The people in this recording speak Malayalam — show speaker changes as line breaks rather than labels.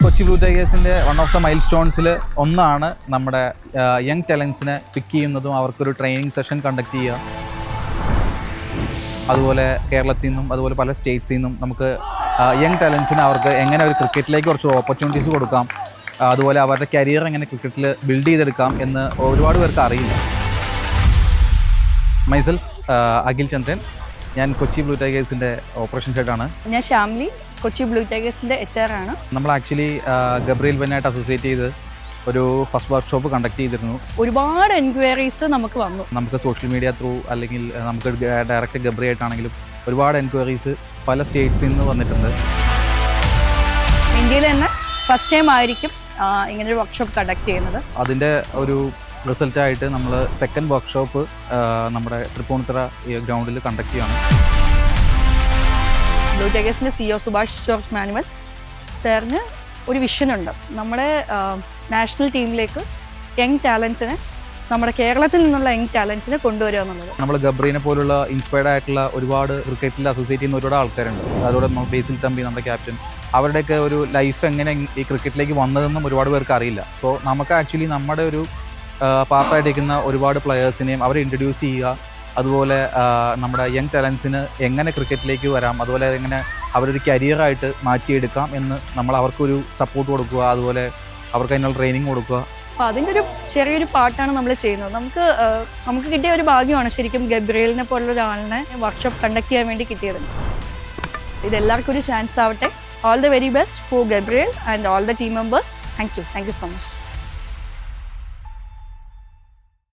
കൊച്ചി ബ്ലൂ ടൈഗേഴ്സിൻ്റെ വൺ ഓഫ് ദ മൈൽ സ്റ്റോൺസിൽ ഒന്നാണ് നമ്മുടെ യങ് ടാലൻസിനെ പിക്ക് ചെയ്യുന്നതും അവർക്കൊരു ട്രെയിനിങ് സെഷൻ കണ്ടക്ട് ചെയ്യുക. അതുപോലെ കേരളത്തിൽ നിന്നും അതുപോലെ പല സ്റ്റേറ്റ്സിൽ നിന്നും നമുക്ക് യങ് ടാലൻസിന് അവർക്ക് എങ്ങനെ ഒരു ക്രിക്കറ്റിലേക്ക് കുറച്ച് ഓപ്പർച്യൂണിറ്റീസ് കൊടുക്കാം, അതുപോലെ അവരുടെ കരിയർ എങ്ങനെ ക്രിക്കറ്റിൽ ബിൽഡ് ചെയ്തെടുക്കാം എന്ന് ഒരുപാട് പേർക്ക് അറിയില്ല. മൈസെൽഫ് അഖിൽ ചന്ദ്രൻ, ഞാൻ കൊച്ചി ബ്ലൂ ടൈഗേഴ്സിൻ്റെ ഓപ്പറേഷൻ ഹെഡാണ്.
ഞാൻ ശ്യാംലി, കൊച്ചി ബ്ലൂ ടൈഗേഴ്സിൻ്റെ HR ആണ്.
നമ്മൾ ആക്ച്വലി ഗബ്രിയേൽ ബെന്നായിട്ട് അസോസിയേറ്റ് ചെയ്ത് ഒരു ഫസ്റ്റ് വർക്ക്ഷോപ്പ് കണ്ടക്ട് ചെയ്തിരുന്നു.
ഒരുപാട് എൻക്വയറീസ് നമുക്ക് വന്നു.
നമുക്ക് സോഷ്യൽ മീഡിയ ത്രൂ അല്ലെങ്കിൽ നമുക്ക് ഡയറക്റ്റ് ഗബ്രിയായിട്ടാണെങ്കിലും ഒരുപാട് എൻക്വയറീസ് പല സ്റ്റേറ്റ്സിൽ നിന്ന് വന്നിട്ടുണ്ട്.
ഇന്ത്യയിൽ തന്നെ ഫസ്റ്റ് ടൈം ആയിരിക്കും ഇങ്ങനൊരു വർക്ക്ഷോപ്പ് കണ്ടക്ട് ചെയ്യുന്നത്.
അതിൻ്റെ ഒരു റിസൾട്ടായിട്ട് നമ്മൾ സെക്കൻഡ് വർക്ക്ഷോപ്പ് നമ്മുടെ തൃപ്പൂണിത്തുറ ഗ്രൗണ്ടിൽ കണ്ടക്ട് ചെയ്യണം.
ബ്ലൂ ടൈഗേഴ്സിൻ്റെ CEO സുഭാഷ് ജോർജ് മാനുവൽ സാറിന് ഒരു വിഷനുണ്ട്. നമ്മുടെ നാഷണൽ ടീമിലേക്ക് യങ് ടാലൻസിനെ, നമ്മുടെ കേരളത്തിൽ നിന്നുള്ള യങ് ടാലൻസിനെ കൊണ്ടുവരിക എന്നുള്ളത്.
നമ്മൾ ഗബ്രീനെ പോലുള്ള ഇൻസ്പയർഡ് ആയിട്ടുള്ള ഒരുപാട് ക്രിക്കറ്റിൽ അസോസിയേറ്റ് ചെയ്യുന്ന ഒരുപാട് ആൾക്കാരുണ്ട്. അതോടെ ബേസിൽ തമ്പി, നമ്മുടെ ക്യാപ്റ്റൻ, അവരുടെയൊക്കെ ഒരു ലൈഫ് എങ്ങനെ ഈ ക്രിക്കറ്റിലേക്ക് വന്നതെന്നും ഒരുപാട് പേർക്ക് അറിയില്ല. സോ നമുക്ക് ആക്ച്വലി നമ്മുടെ ഒരു പാർട്ടായിട്ടിരിക്കുന്ന ഒരുപാട് പ്ലെയേഴ്സിനെയും അവരെ ഇൻട്രൊഡ്യൂസ് ചെയ്യുക, അതുപോലെ നമ്മുടെ യങ് ടാലൻസിന് എങ്ങനെ ക്രിക്കറ്റിലേക്ക് വരാം, അതുപോലെ എങ്ങനെ അവരൊരു കരിയറായിട്ട് മാറ്റിയെടുക്കാം എന്ന് നമ്മൾ അവർക്കൊരു സപ്പോർട്ട് കൊടുക്കുക, അതുപോലെ അവർക്ക് അതിനുള്ള ട്രെയിനിങ് കൊടുക്കുക.
അപ്പോൾ അതിൻ്റെ ഒരു ചെറിയൊരു പാർട്ടാണ് നമ്മൾ ചെയ്യുന്നത്. നമുക്ക് കിട്ടിയ ഒരു ഭാഗ്യമാണ് ശരിക്കും ഗബ്രിയേലിനെ പോലുള്ള ഒരാളിനെ വർക്ക്ഷോപ്പ് കണ്ടക്ട് ചെയ്യാൻ വേണ്ടി കിട്ടിയത്. ഇതെല്ലാവർക്കും ഒരു ചാൻസ് ആവട്ടെ. All the very best for Gabriel and all the team members. Thank you so much.